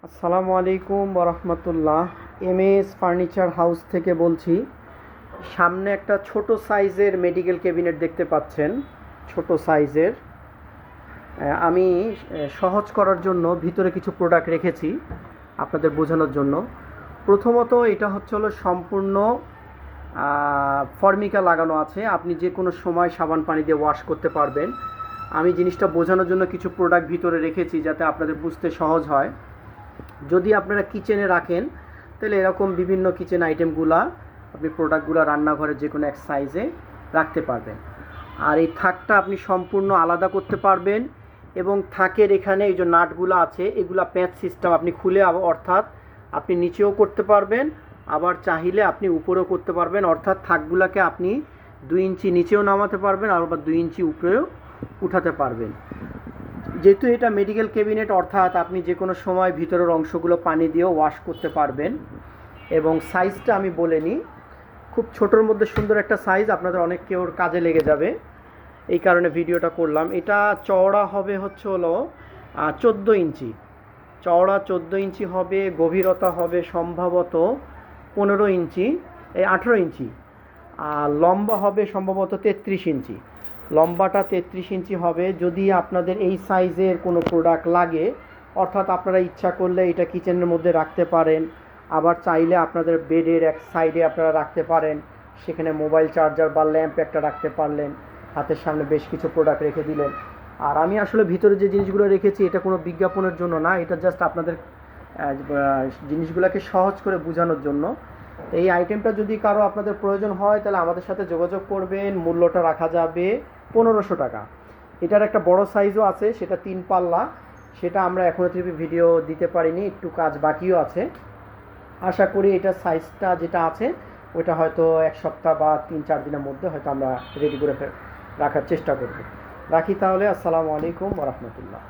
আসসালামু আলাইকুম ওরহমতুল্লাহ। এমএস ফার্নিচার হাউস থেকে বলছি। সামনে একটা ছোট সাইজের মেডিকেল ক্যাবিনেট দেখতে পাচ্ছেন, ছোট সাইজের। আমি সহজ করার জন্য ভিতরে কিছু প্রোডাক্ট রেখেছি আপনাদের বোঝানোর জন্য। প্রথমত এটা হলো সম্পূর্ণ ফর্মিকা লাগানো আছে, আপনি যে কোনো সময় সাবান পানি দিয়ে ওয়াশ করতে পারবেন। আমি জিনিসটা বোঝানোর জন্য কিছু প্রোডাক্ট ভিতরে রেখেছি যাতে আপনাদের বুঝতে সহজ হয়। যদি আপনারা কিচেনে রাখেন তাহলে এরকম বিভিন্ন কিচেন আইটেমগুলা আপনি প্রোডাক্টগুলো রান্নাঘরের যে কোনো এক সাইজে রাখতে পারবেন। আর এই থাকটা আপনি সম্পূর্ণ আলাদা করতে পারবেন এবং থাকের এখানে এই যে নাটগুলো আছে এগুলা প্যাঁচ সিস্টেম, আপনি খুলে অর্থাৎ আপনি নিচেও করতে পারবেন, আবার চাইলে আপনি উপরেও করতে পারবেন। অর্থাৎ থাকগুলাকে আপনি 2 ইঞ্চি নিচেও নামাতে পারবেন আর আবার 2 ইঞ্চি উপরেও উঠাতে পারবেন। যেহেতু এটা মেডিকেল ক্যাবিনেট, অর্থাৎ আপনি যে কোনো সময় ভিতরের অংশগুলো পানি দিয়েও ওয়াশ করতে পারবেন। এবং সাইজটা আমি বলে নিই, খুব ছোটোর মধ্যে সুন্দর একটা সাইজ, আপনাদের অনেক কেউর কাজে লেগে যাবে, এই কারণে ভিডিওটা করলাম। এটা চওড়া হবে 14 ইঞ্চি, চওড়া 14 ইঞ্চি হবে, গভীরতা হবে সম্ভবত 15 ইঞ্চি, 18 ইঞ্চি, আর লম্বা হবে সম্ভবত 33 ইঞ্চি। লম্বাটা 33 ইঞ্চি হবে। যদি আপনাদের এই সাইজের কোনো প্রোডাক্ট লাগে, অর্থাৎ আপনারা ইচ্ছা করলে এটা কিচেনের মধ্যে রাখতে পারেন, আবার চাইলে আপনাদের বেডের এক সাইডে আপনারা রাখতে পারেন, সেখানে মোবাইল চার্জার বা ল্যাম্প একটা রাখতে পারলেন, হাতের সামনে বেশ কিছু প্রোডাক্ট রেখে দিলেন। আর আমি আসলে ভিতরে যে জিনিসগুলো রেখেছি এটা কোনো বিজ্ঞাপনের জন্য না, এটা জাস্ট আপনাদের জিনিসগুলোকে সহজ করে বোঝানোর জন্য। এই আইটেমটা যদি কারো আপনাদের প্রয়োজন হয় তাহলে আমাদের সাথে যোগাযোগ করবেন। মূল্যটা রাখা যাবে 1500 টাকা। এটার একটা বড় সাইজও আছে, সেটা 3 পাল্লা, সেটা আমরা এখনও ভিডিও দিতে পারিনি, একটু কাজ বাকিও আছে। আশা করি এটার সাইজটা যেটা আছে ওইটা হয়তো 1 সপ্তাহ বা 3-4 দিনের মধ্যে হয়তো আমরা রেডি করে রাখার চেষ্টা করব। রাখি তাহলে। আসসালামু আলাইকুম ওয়া রাহমাতুল্লাহ।